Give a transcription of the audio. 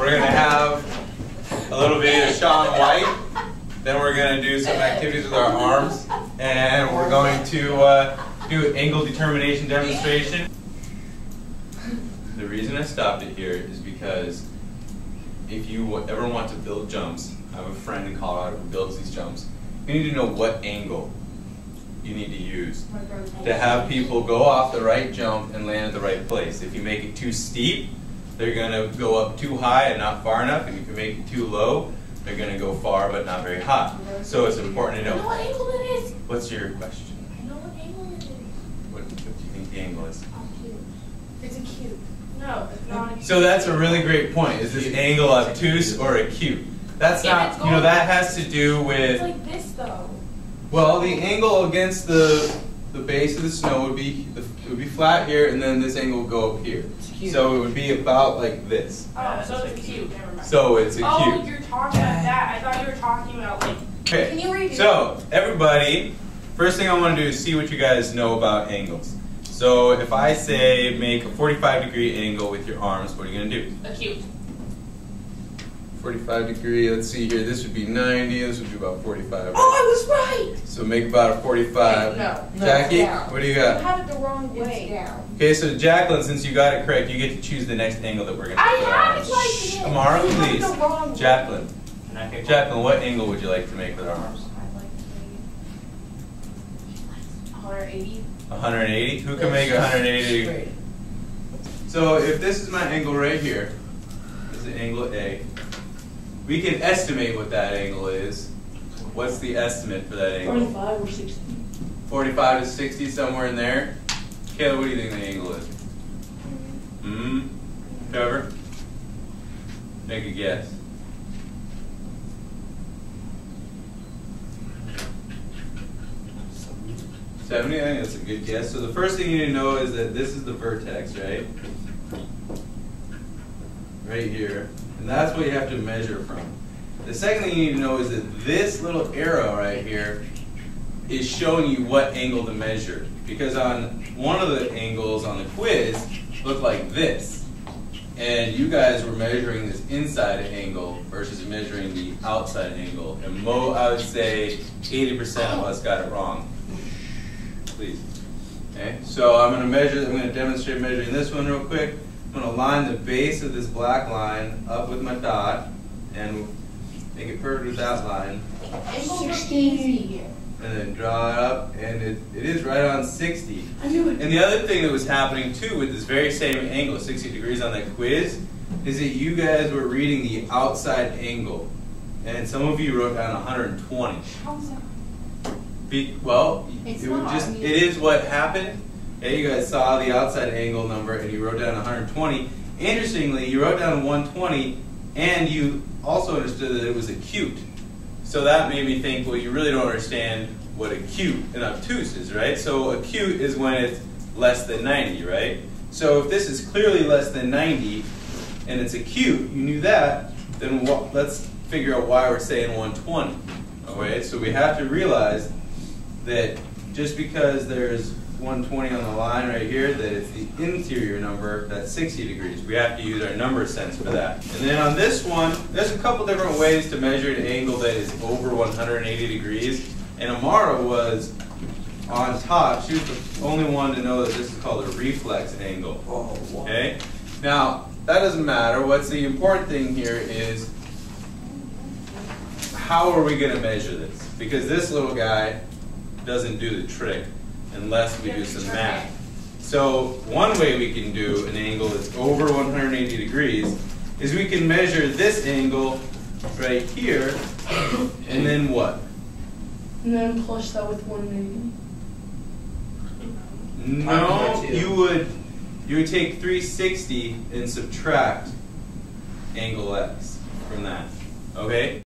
we're going to have a little bit of Sean White. Then we're going to do some activities with our arms. And we're going to do an angle determination demonstration. The reason I stopped it here is because if you ever want to build jumps, I have a friend in Colorado who builds these jumps. You need to know what angle you need to use to have people go off the right jump and land at the right place. If you make it too steep, they're going to go up too high and not far enough. And if you make it too low, they're going to go far but not very high. So it's important to know. I know what angle it is. What's your question? I know what angle it is. What do you think the angle is? It's a cube. No, it's not a cube. So that's a really great point. Is this angle obtuse or acute? That's not, you know, that has to do with... It's like this though. Well, the angle against the base of the snow would be, it would be flat here, and then this angle would go up here. So it would be about like this. Oh, so it's a cube. Never mind. So it's a cube. Oh, you're talking about that. I thought you were talking about like... Okay, Can you read it? so everybody, first thing I want to do is see what you guys know about angles. So if I say make a 45-degree angle with your arms, what are you going to do? Acute. 45-degree, let's see here, this would be 90, this would be about 45. Right? Oh, I was right! So make about a 45. No. Jackie, Down. what do you You got? have it the wrong way. It's down. Okay, so Jacqueline, since you got it correct, you get to choose the next angle that we're going to I put have on. it like this. Amara, You have please. it the wrong way. Jacqueline. Jacqueline, what angle would you like to make with our arms? I'd like to make 180. 180? Who can make 180? So if this is my angle right here, this is angle A, we can estimate what that angle is. What's the estimate for that angle? 45 or 60. 45 to 60, somewhere in there. Kayla, what do you think the angle is? Trevor? Make a guess. 70, I think that's a good guess. So the first thing you need to know is that this is the vertex, right? Right here. And that's what you have to measure from. The second thing you need to know is that this little arrow right here is showing you what angle to measure. Because on one of the angles on the quiz looked like this. And you guys were measuring this inside angle versus measuring the outside angle. And I would say 80% of us got it wrong. Please. Okay, so I'm going to demonstrate measuring this one real quick. I'm going to line the base of this black line up with my dot and make it perfect with that line. 60. And then draw it up, and it is right on 60. I knew it. And the other thing that was happening too with this very same angle, 60 degrees on that quiz, is that you guys were reading the outside angle. And some of you wrote down 120. How's that? Well, It's it would not, just I mean, it is what happened. Okay, you guys saw the outside angle number and you wrote down 120. Interestingly, you wrote down 120 and you also understood that it was acute. So that made me think, well, you really don't understand what acute and obtuse is, right? So acute is when it's less than 90, right? So if this is clearly less than 90 and it's acute, you knew that, then let's figure out why we're saying 120. Okay, so we have to realize that just because there's 120 on the line right here, that it's the interior number that's 60 degrees. We have to use our number sense for that. And then on this one, there's a couple different ways to measure an angle that is over 180 degrees. And Amara was on top. She was the only one to know that this is called a reflex angle. Okay? Now, that doesn't matter. What's the important thing here is how are we going to measure this? Because this little guy doesn't do the trick unless we do some math. So one way we can do an angle that's over 180 degrees is we can measure this angle right here, and then what? And then plus that with 180. No, you would take 360 and subtract angle x from that. Okay?